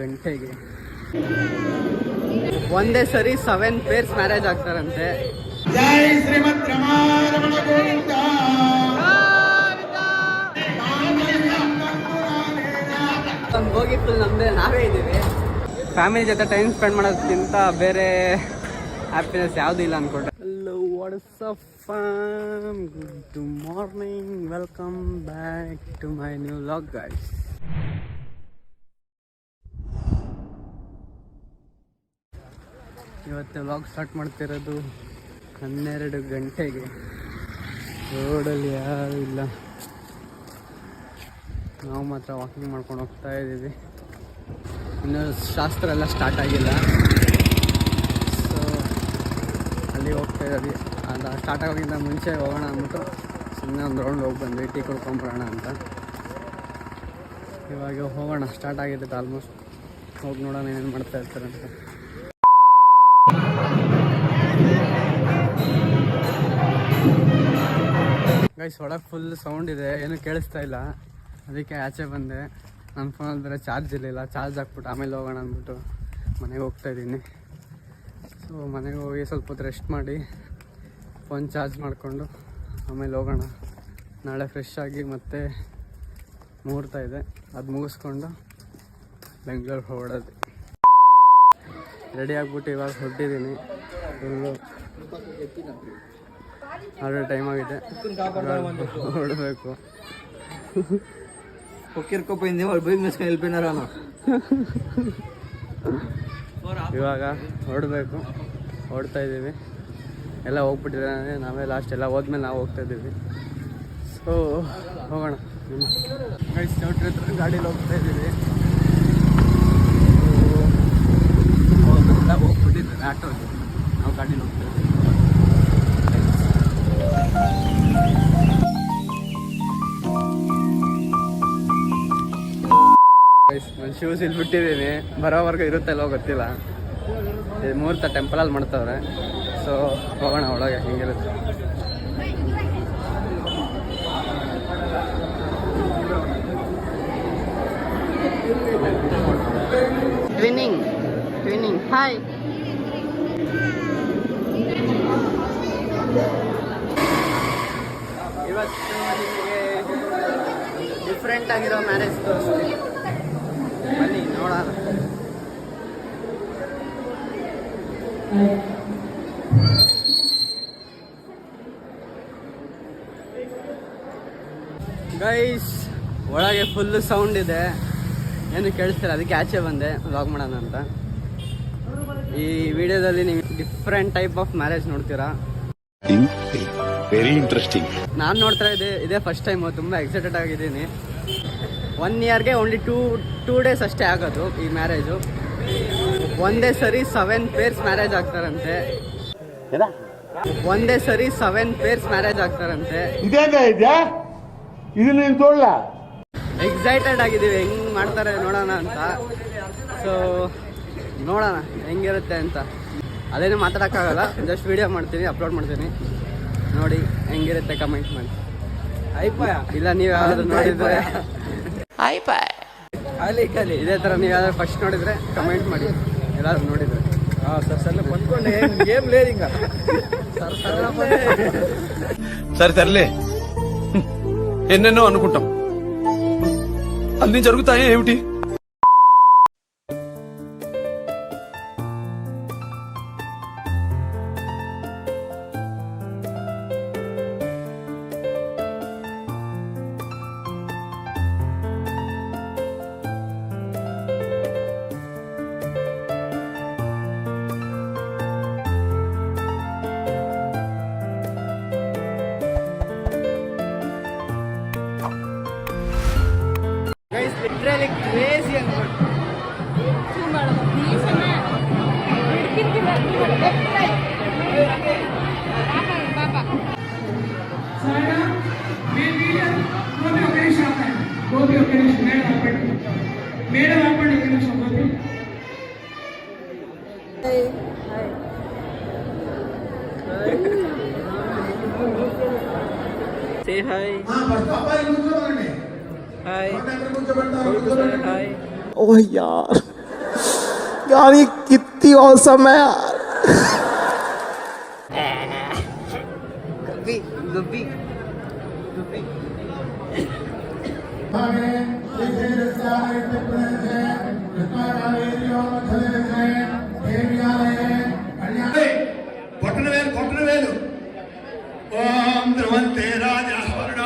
ಗಂಟೆಗೆ ಒಂದೇ ಸರಿ 7 ಪೇರ್ಸ್ ಮ್ಯಾರೇಜ್ ಆಗ್ತಾರಂತೆ. ಜೈ ಶ್ರೀಮದ್ ರಮಾರಮಣ ಗೋವಿಂದ. ಹೋಗಿ ಫುಲ್ ನಮ್ದೇ ನಾವೇ ಇದ್ದೀವಿ. ಫ್ಯಾಮಿಲಿ ಜೊತೆ ಟೈಮ್ ಸ್ಪೆಂಡ್ ಮಾಡೋದಕ್ಕಿಂತ ಬೇರೆ ಹ್ಯಾಪಿನೆಸ್ ಯಾವುದೂ ಇಲ್ಲ ಅನ್ಕೊಂಡೆ. Hello, what's up fam, good morning, welcome back to my new vlog guys. ಇವತ್ತು ವ್ಲಾಗ್ ಸ್ಟಾರ್ಟ್ ಮಾಡ್ತಿರೋದು 12 ಗಂಟೆಗೆ. ರೋಡಲ್ಲಿ ಯಾರೂ ಇಲ್ಲ, ನಾವು ಮಾತ್ರ ವಾಕಿಂಗ್ ಮಾಡ್ಕೊಂಡು ಹೋಗ್ತಾ ಇದ್ದೀವಿ. ಇನ್ನು ಶಾಸ್ತ್ರ ಎಲ್ಲ ಸ್ಟಾರ್ಟ್ ಆಗಿಲ್ಲ, ಸೊ ಅಲ್ಲಿ ಹೋಗ್ತಾ ಇದ್ದೀವಿ. ಅದು ಸ್ಟಾರ್ಟ್ ಆಗೋಕ್ಕಿಂತ ಮುಂಚೆ ಹೋಗೋಣ ಅಂದ್ಬಿಟ್ಟು ಸುಮ್ಮನೆ ಒಂದು ರೌಂಡ್ ಹೋಗಿ ಬಂದ್ವಿ, ಟೀ ಕುಡ್ಕೊಂಬರೋಣ ಅಂತ. ಇವಾಗ ಹೋಗೋಣ, ಸ್ಟಾರ್ಟ್ ಆಗಿದೆ ಆಲ್ಮೋಸ್ಟ್. ಹೋಗಿ ನೋಡೋಣ ಏನೇನು ಮಾಡ್ತಾ ಇರ್ತಾರೆ ಅಂತ. ಗೈಸ್, ಒಳಗೆ ಫುಲ್ ಸೌಂಡ್ ಇದೆ, ಏನೂ ಕೇಳಿಸ್ತಾ ಇಲ್ಲ, ಅದಕ್ಕೆ ಆಚೆ ಬಂದೆ. ನನ್ನ ಫೋನಲ್ಲಿ ಬೇರೆ ಚಾರ್ಜ್ ಇರಲಿಲ್ಲ, ಚಾರ್ಜ್ ಹಾಕ್ಬಿಟ್ಟು ಆಮೇಲೆ ಹೋಗೋಣ ಅಂದ್ಬಿಟ್ಟು ಮನೆಗೆ ಹೋಗ್ತಾಯಿದ್ದೀನಿ. ಸೊ ಮನೆಗೆ ಹೋಗಿ ಸ್ವಲ್ಪ ಹೊತ್ತು ರೆಸ್ಟ್ ಮಾಡಿ ಫೋನ್ ಚಾರ್ಜ್ ಮಾಡಿಕೊಂಡು ಆಮೇಲೆ ಹೋಗೋಣ. ನಾಳೆ ಫ್ರೆಶ್ ಆಗಿ ಮತ್ತೆ ಮುಹೂರ್ತ ಇದೆ, ಅದು ಮುಗಿಸ್ಕೊಂಡು ಬೆಂಗಳೂರು ಹೊರಡೋದು. ರೆಡಿ ಆಗ್ಬಿಟ್ಟು ಇವಾಗ ಹೊರಟಿದ್ದೀನಿ. ಫುಲ್ಲು ಆಲ್ರೆಡಿ ಟೈಮ್ ಆಗಿದೆ, ಹೊರಡಬೇಕು. ಇವಾಗ ಹೊರಡಬೇಕು, ಹೊರಡ್ತಾ ಇದ್ದೀವಿ. ಎಲ್ಲ ಹೋಗ್ಬಿಟ್ಟಿದ್ದಾರೆ, ನಾವೇ ಲಾಸ್ಟ್. ಎಲ್ಲ ಹೋದ್ಮೇಲೆ ನಾವು ಹೋಗ್ತಾ ಇದ್ದೀವಿ. ಸೊ ಹೋಗೋಣ. ಚೌಟ್ರಿ ಹತ್ರ ಗಾಡೀಲಿ ಹೋಗ್ತಾ ಇದ್ದೀವಿ. ಎಲ್ಲ ಹೋಗ್ಬಿಟ್ಟಿದ್ದಾರೆ ಆಟೋದು, ನಾವು ಗಾಡೀಲಿ ಹೋಗ್ತಾ ಇದ್ದೀವಿ. ನಾನು ಶೂಸ್ ಇಲ್ಲಿ ಬಿಟ್ಟಿದ್ದೀನಿ, ಬರೋವರೆಗೂ ಇರುತ್ತಲ್ಲೋ ಗೊತ್ತಿಲ್ಲ. ಮುಹೂರ್ತ ಟೆಂಪಲಲ್ಲಿ ಮಾಡ್ತವ್ರೆ, ಸೊ ಹೋಗೋಣ ಒಳಗೆ ಹೆಂಗಿರುತ್ತೆ. Twinning hi. ಇವತ್ತು ನಿಮಗೆ ಡಿಫ್ರೆಂಟ್ ಆಗಿರೋ ಮ್ಯಾರೇಜ್ ತೋರಿಸ್ತೀನಿ, ಬನ್ನಿ ನೋಡೋಣ. ಗೈಸ್, ಒಳಗೆ ಫುಲ್ಲು ಸೌಂಡ್ ಇದೆ, ಏನು ಕೇಳಿಸ್ತಿಲ್ಲ, ಅದಕ್ಕೆ ಆಚೆ ಬಂದೆ ವ್ಲಾಗ್ ಮಾಡೋಣ ಅಂತ. ಈ ವಿಡಿಯೋದಲ್ಲಿ ನೀವು ಡಿಫ್ರೆಂಟ್ ಟೈಪ್ ಆಫ್ ಮ್ಯಾರೇಜ್ ನೋಡ್ತೀರಾ. Very interesting. ನಾನು ನೋಡ್ತಾ ಇದೇ ಫಸ್ಟ್ ಟೈಮು, ತುಂಬ ಎಕ್ಸೈಟೆಡ್ ಆಗಿದ್ದೀನಿ. 1 ಇಯರ್ಗೆ ಓನ್ಲಿ ಟೂ ಡೇಸ್ ಅಷ್ಟೇ ಆಗೋದು ಈ ಮ್ಯಾರೇಜು. ಒಂದೇ ಸರಿ 7 ಪೇರ್ಸ್ ಮ್ಯಾರೇಜ್ ಆಗ್ತಾರಂತೆ. ಒಂದೇ ಸರಿ 7 ಪೇರ್ಸ್ ಮ್ಯಾರೇಜ್ ಆಗ್ತಾರಂತೆ. ಎಕ್ಸೈಟೆಡ್ ಆಗಿದ್ದೀವಿ, ಹೆಂಗೆ ಮಾಡ್ತಾರೆ ನೋಡೋಣ ಅಂತ. ಸೊ ನೋಡೋಣ ಹೆಂಗಿರುತ್ತೆ ಅಂತ. ಅದೇನು ಮಾತಾಡೋಕ್ಕಾಗಲ್ಲ, ಜಸ್ಟ್ ವಿಡಿಯೋ ಮಾಡ್ತೀನಿ, ಅಪ್ಲೋಡ್ ಮಾಡ್ತೀನಿ, ನೋಡಿ ಹೆಂಗಿರುತ್ತೆ ಕಮೆಂಟ್ ಮಾಡಿ. ಇಲ್ಲ ನೀವು ಯಾವ್ದಾದ್ರು ನೋಡಿದ್ರೆ ಇದೇ ಥರ ನೀವು ಯಾವ್ದಾದ್ರು ಫಸ್ಟ್ ನೋಡಿದರೆ ಕಮೆಂಟ್ ಮಾಡಿ, ಎಲ್ಲಾದ್ರೂ ನೋಡಿದರೆ. ಬಂದ್ಕೊಂಡೆ ಗೇಮ್ ಲೇರಿಂಗ సరే సర్లే ఎన్నెన్నో అనుకుంటాం, అన్ని జరుగుతాయి ఏమిటి. ಲಿಟ್ರಲಿ ಕ್ರೇಜಿ ಅನ್ಕೊಂಡು Say hi. Hi. Hi. Oh yaar. यार ये कितनी औसम है यार. కొట్టనవేలు ఓం ధ్రువంతే రాజహవర్ణ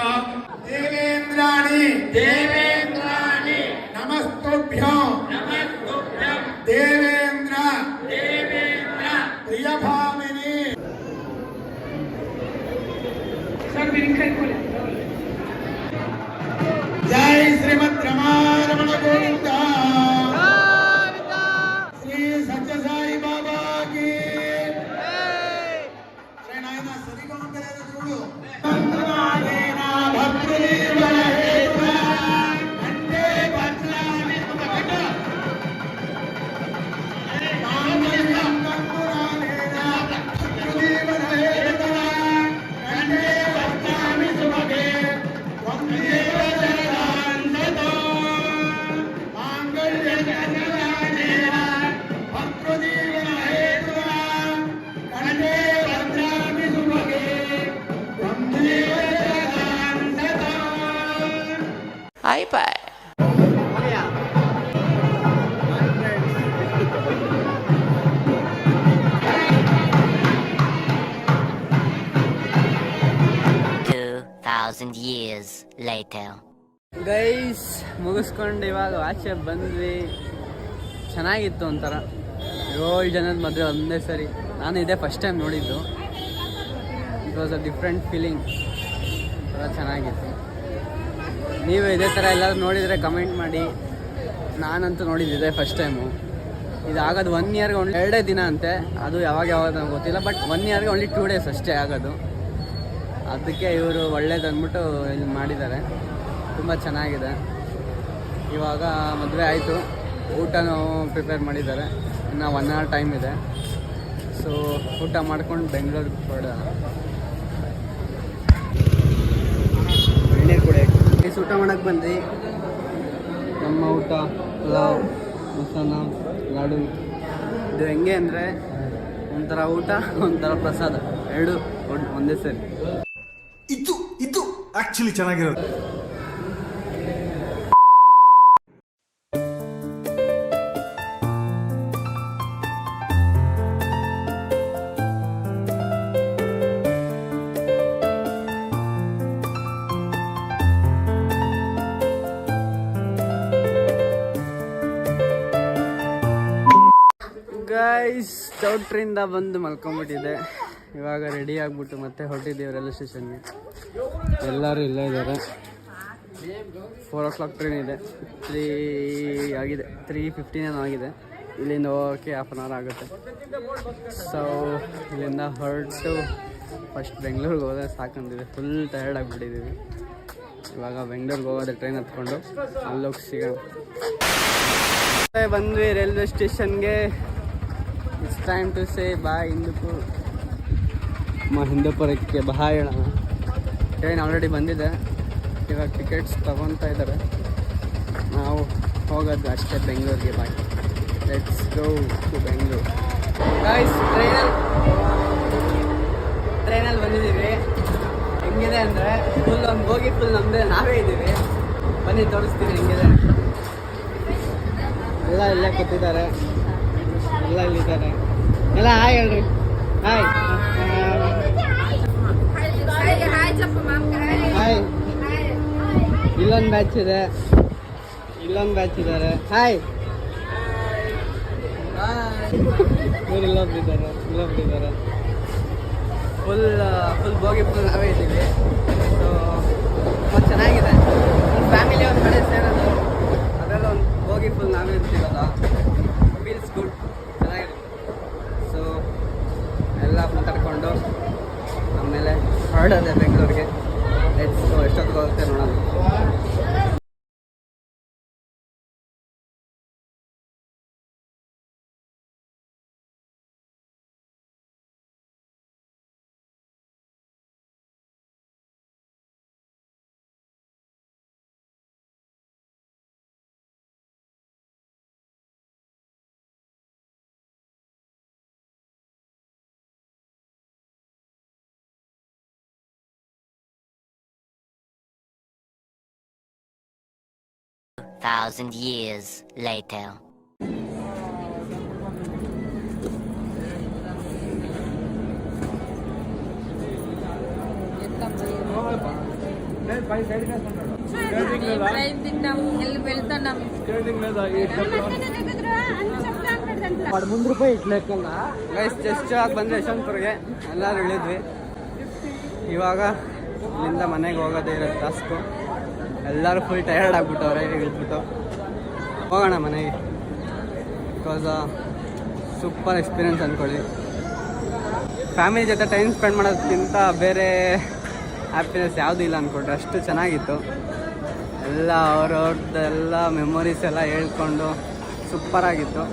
దేవేంద్రాణి నమస్తుభ్యం దేవేంద్ర ప్రియభామిని జై శ్రీమద్ రమారమణ గోవింద శ్రీ సత్య సాయి బాబా కి అరే నాయనా సరిగా ఉండలేదు చూడు మంత్రమాయేన భక్తిర్వర హేతున అంటే భద్రామి సుమకట మామల్యం కంకురాలేన భక్తిర్వర హేతున అంటే భద్రామి సుమకే వందేవ జగదాంతతో మాంగళ్యం జగదానేన భక్తిర్వర హేతున కంటే భద్రామి సుమకే వందేవ జగదాంతతో. iPad. 2,000 years later. ಗೈಸ್ ಮುಗಿಸ್ಕೊಂಡು ಇವಾಗ ಆಚೆ ಬಂದ್ವಿ. ಚೆನ್ನಾಗಿತ್ತು ಒಂಥರ 7 ಜನದ ಮದುವೆ ಒಂದೇ ಸರಿ. ನಾನು ಇದೇ ಫಸ್ಟ್ ಟೈಮ್ ನೋಡಿದ್ದು. It was a different feeling. ಥರ ಚೆನ್ನಾಗಿತ್ತು. ನೀವು ಇದೇ ಥರ ಎಲ್ಲರೂ ನೋಡಿದರೆ ಕಮೆಂಟ್ ಮಾಡಿ. ನಾನಂತೂ ನೋಡಿದ್ದಿದೆ ಫಸ್ಟ್ ಟೈಮು. ಇದಾಗೋದು 1 ಇಯರ್ಗೆ ಓನ್ಲಿ 2 ದಿನ ಅಂತೆ. ಅದು ಯಾವಾಗ ನಂಗೆ ಗೊತ್ತಿಲ್ಲ. ಬಟ್ 1 ಇಯರ್ಗೆ ಓನ್ಲಿ 2 ಡೇಸ್ ಅಷ್ಟೇ ಆಗೋದು. ಅದಕ್ಕೆ ಇವರು ಒಳ್ಳೇದಂದ್ಬಿಟ್ಟು ಇಲ್ಲಿ ಮಾಡಿದ್ದಾರೆ. ತುಂಬ ಚೆನ್ನಾಗಿದೆ. ಇವಾಗ ಮದುವೆ ಆಯಿತು. ಊಟನೂ ಪ್ರಿಪೇರ್ ಮಾಡಿದ್ದಾರೆ. ಇನ್ನು 1 ಅವರ್ ಟೈಮ್ ಇದೆ. ಸೊ ಊಟ ಮಾಡ್ಕೊಂಡು ಬೆಂಗಳೂರಿಗೆ ಹೊರಡೋಣ. ಎಣ್ಣೀರು ಕುಡಿಯೋಕ್ಕೆ ಊಟ ಮಾಡೋಕ್ಕೆ ಬಂದ್ವಿ. ನಮ್ಮ ಊಟ ಪಲಾವ್, ಮೊಸರನ್ನ, ಲಾಡು. ಇದು ಹೆಂಗೆ ಅಂದರೆ ಒಂಥರ ಊಟ, ಒಂಥರ ಪ್ರಸಾದ, ಎರಡು ಒಂದೇ ಸರಿ. ಇದು ಆಕ್ಚುಲಿ ಚೆನ್ನಾಗಿರೋದು. ಗೈಸ್ ಚೌಟ್ರಿಂದ ಬಂದು ಮಲ್ಕೊಂಬಿಟ್ಟಿದ್ದೆ. ಇವಾಗ ರೆಡಿ ಆಗಿಬಿಟ್ಟು ಮತ್ತೆ ಹೊರಟಿದ್ದೀವಿ ರೈಲ್ವೆ ಸ್ಟೇಷನ್ಗೆ. ಎಲ್ಲರೂ ಇಲ್ಲೇ ಇದ್ದಾರೆ. 4 o'clock ಟ್ರೈನ್ ಇದೆ. 3 ಆಗಿದೆ, 3:15 ಆಗಿದೆ. ಇಲ್ಲಿಂದ ಹೋಗೋಕ್ಕೆ 1/2 hour ಆಗುತ್ತೆ. ಸೊ ಇಲ್ಲಿಂದ ಹೊರಟು ಫಸ್ಟ್ ಬೆಂಗಳೂರಿಗೆ ಹೋದರೆ ಸಾಕಂದಿದೆ. Full tired ಆಗಿಬಿಟ್ಟಿದ್ದೀವಿ. ಇವಾಗ ಬೆಂಗಳೂರಿಗೆ ಹೋಗೋದೆ ಟ್ರೈನ್ ಹತ್ಕೊಂಡು ಅಲ್ಲೋಗಿ ಸಿಗೋಣ. ಬಂದ್ವಿ ರೈಲ್ವೆ ಸ್ಟೇಷನ್ಗೆ. ಇಟ್ಸ್ ಟೈಮ್ ಟು ಸೇ ಬಾಯ್ ಹಿಂದೂಪುರ್. ಹಿಂದೂಪುರಕ್ಕೆ ಬಾಯ್ ಹೇಳೋಣ. ಟ್ರೈನ್ ಆಲ್ರೆಡಿ ಬಂದಿದೆ. ಇವಾಗ ಟಿಕೆಟ್ಸ್ ತಗೊತಾ ಇದ್ದಾರೆ. ನಾವು ಹೋಗೋದು ಅಷ್ಟೇ ಬೆಂಗಳೂರಿಗೆ. Bye, let's go to Bengaluru. Guys ಟ್ರೈನಲ್ಲಿ ಬಂದಿದ್ದೀವಿ. ಹೆಂಗಿದೆ ಅಂದರೆ ಫುಲ್ ಒಂದು ಹೋಗಿ ಫುಲ್ ನಮ್ಮದೇ ನಾವೇ ಇದ್ದೀವಿ. ಬನ್ನಿ ತೋರಿಸ್ತೀನಿ ಹೆಂಗಿದೆ. ಎಲ್ಲ ಇಲ್ಲೇ ಕೂತಿದ್ದಾರೆ. ಎಲ್ಲ ಇಲ್ಲಿದ್ದಾರೆ. ಎಲ್ಲ ಹಾಯ್ ಹೇಳ್ರಿ. Hi hi. ಇಲ್ಲೊಂದು ಬ್ಯಾಚ್ ಇದೆ, ಇಲ್ಲೊಂದು ಬ್ಯಾಚ್ ಇದ್ದಾರೆ. ಹಾಯ್. ಇವ್ರು ಇಲ್ಲೊಬ್ಬಿದ್ದಾರೆ, ಇಲ್ಲೊಬ್ಬಿದ್ದಾರೆ. ಫುಲ್ ಬೋಗಿ ಫುಲ್ ನಾವೇ ಇದ್ದೀವಿ. ಸೊ ತುಂಬ ಚೆನ್ನಾಗಿದೆ. ಫ್ಯಾಮಿಲಿ ಒಂದು ಕಡೆ ಸೇರೋದು, ಅದೆಲ್ಲ ಒಂದು ಬೋಗಿ ಫುಲ್ ನಾವೇ ಇರ್ತೀವಲ್ಲ, ಫೀಲ್ಸ್ ಗುಡ್, ಚೆನ್ನಾಗಿದೆ. ಸೊ ಎಲ್ಲ ಮಾತಾಡ್ಕೊಂಡು ಆಮೇಲೆ ಹೊರಡೋದೆ ಬೆಂಗಳೂರಿಗೆ. ಎಷ್ಟೊತ್ತಿಗೆ ಹೋಗುತ್ತೆ ನೋಡೋಣ. 1,000 years later. ಗೈಸ್ ಜಸ್ಟ್ ಆಗಿ ಬಂದ್ರೆ ಯಶವಂತಪುರ್ಗೆ ಎಲ್ಲರೂ ಇಳಿದ್ವಿ. ಇವಾಗ ಇಲ್ಲಿಂದ ಮನೆಗೆ ಹೋಗೋದೇ ಇರೋ ಟಾಸ್ಕು. ಎಲ್ಲರೂ ಫುಲ್ ಟಯರ್ಡ್ ಆಗ್ಬಿಟ್ಟವ್ರೆ ಇಳಿದ್ಬಿಟ್ಟು. ಹೋಗೋಣ ಮನೆಗೆ. ಬಿಕಾಸ್ ಸೂಪರ್ ಎಕ್ಸ್ಪೀರಿಯನ್ಸ್ ಅಂದ್ಕೊಳ್ಳಿ. ಫ್ಯಾಮಿಲಿ ಜೊತೆ ಟೈಮ್ ಸ್ಪೆಂಡ್ ಮಾಡೋದಕ್ಕಿಂತ ಬೇರೆ ಹ್ಯಾಪಿನೆಸ್ ಯಾವುದೂ ಇಲ್ಲ ಅಂದ್ಕೊಂಡ್ರೆ ಅಷ್ಟು ಚೆನ್ನಾಗಿತ್ತು. ಎಲ್ಲ ಅವ್ರವ್ರದ್ದೆಲ್ಲ ಮೆಮೊರೀಸ್ ಎಲ್ಲ ಹೇಳ್ಕೊಂಡು ಸೂಪರಾಗಿತ್ತು.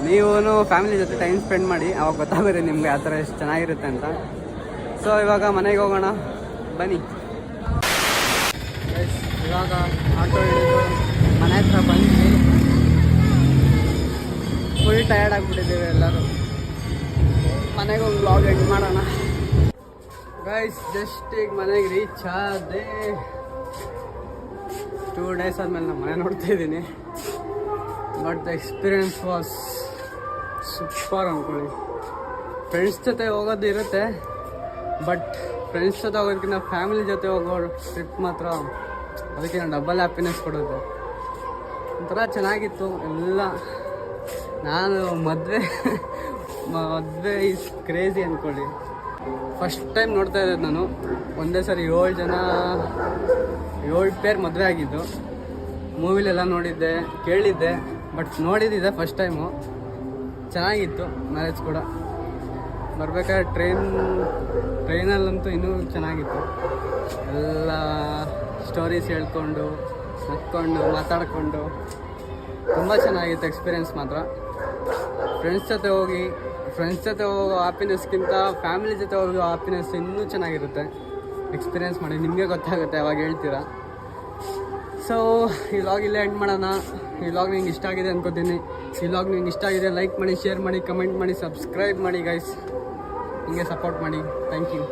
ನೀವು ಫ್ಯಾಮಿಲಿ ಜೊತೆ ಟೈಮ್ ಸ್ಪೆಂಡ್ ಮಾಡಿ, ಅವಾಗ ಗೊತ್ತಾಗುತ್ತೆ ನಿಮ್ಗೆ ಆ ಥರ ಎಷ್ಟು ಚೆನ್ನಾಗಿರುತ್ತೆ ಅಂತ. ಸೊ ಇವಾಗ ಮನೆಗೆ ಹೋಗೋಣ ಬನ್ನಿ. ಇವಾಗ ಆಟೋ ಹಿಡಿದು ಮನೆ ಹತ್ರ ಬಂದ್ವಿ. ಫುಲ್ ಟಯರ್ಡ್ ಆಗಿಬಿಟ್ಟಿದ್ದೀವಿ ಎಲ್ಲರೂ. ಮನೆಗೆ ಹೋಗಿ ವ್ಲಾಗ್ ಎಂಡ್ ಮಾಡೋಣ. ಗೈಸ್ ಜಸ್ಟ್ ಈಗ ಮನೆಗೆ ರೀಚ್ ಆದೆ. 2 days ಆದಮೇಲೆ ನಾನು ಮನೆ ನೋಡ್ತಾ ಇದ್ದೀನಿ. But the experience was super ಅಂದ್ಕೊಳ್ಳಿ. ಫ್ರೆಂಡ್ಸ್ ಜೊತೆ ಹೋಗೋದು ಇರುತ್ತೆ, ಬಟ್ ಫ್ರೆಂಡ್ಸ್ ಜೊತೆ ಹೋಗೋದಕ್ಕಿಂತ ಫ್ಯಾಮಿಲಿ ಜೊತೆ ಹೋಗೋ ಟ್ರಿಪ್ ಮಾತ್ರ ಅದಕ್ಕಿಂತ ಡಬಲ್ ಹ್ಯಾಪಿನೆಸ್ ಕೊಡುತ್ತೆ. ಒಂಥರ ಚೆನ್ನಾಗಿತ್ತು ಎಲ್ಲ. ನಾನು ಮದುವೆ ಈಸ್ ಕ್ರೇಜಿ ಅಂದ್ಕೊಳ್ಳಿ. ಫಸ್ಟ್ ಟೈಮ್ ನೋಡ್ತಾ ಇರೋದು ನಾನು. ಒಂದೇ ಸರಿ 7 ಪೇರ್ ಮದುವೆ ಆಗಿದ್ದು. ಮೂವಿಲೆಲ್ಲ ನೋಡಿದ್ದೆ, ಕೇಳಿದ್ದೆ, ಬಟ್ ನೋಡಿದ್ದಿದೆ ಫಸ್ಟ್ ಟೈಮು. ಚೆನ್ನಾಗಿತ್ತು ಮ್ಯಾರೇಜ್ ಕೂಡ. ಬರ್ಬೇಕಾದ್ರೆ ಟ್ರೈನಲ್ಲಂತೂ ಇನ್ನೂ ಚೆನ್ನಾಗಿತ್ತು. ಎಲ್ಲ ಸ್ಟೋರೀಸ್ ಹೇಳ್ಕೊಂಡು ನಕ್ಕೊಂಡು ಮಾತಾಡಿಕೊಂಡು ತುಂಬ ಚೆನ್ನಾಗಿತ್ತು ಎಕ್ಸ್ಪೀರಿಯೆನ್ಸ್ ಮಾತ್ರ. ಫ್ರೆಂಡ್ಸ್ ಜೊತೆ ಹೋಗೋ ಹ್ಯಾಪಿನೆಸ್ಗಿಂತ ಫ್ಯಾಮಿಲಿ ಜೊತೆ ಹೋಗೋ ಹ್ಯಾಪಿನೆಸ್ ಇನ್ನೂ ಚೆನ್ನಾಗಿರುತ್ತೆ. ಎಕ್ಸ್ಪೀರಿಯೆನ್ಸ್ ಮಾಡಿ ನಿಮಗೆ ಗೊತ್ತಾಗುತ್ತೆ, ಅವಾಗ ಹೇಳ್ತೀರಾ. ಸೊ ಈ ವ್ಲಾಗ್ ಇಲ್ಲೇ ಎಂಡ್ ಮಾಡೋಣ. ಈ ವ್ಲಾಗ್ ನಿಮ್ಗೆ ಇಷ್ಟ ಆಗಿದೆ ಅನ್ಕೋತೀನಿ. ಈ ವ್ಲಾಗ್ ನಿಮ್ಗೆ ಇಷ್ಟ ಆಗಿದೆ ಲೈಕ್ ಮಾಡಿ, ಶೇರ್ ಮಾಡಿ, ಕಮೆಂಟ್ ಮಾಡಿ, ಸಬ್ಸ್ಕ್ರೈಬ್ ಮಾಡಿ ಗೈಸ್. ಹಿಂಗೆ ಸಪೋರ್ಟ್ ಮಾಡಿ. Thank you.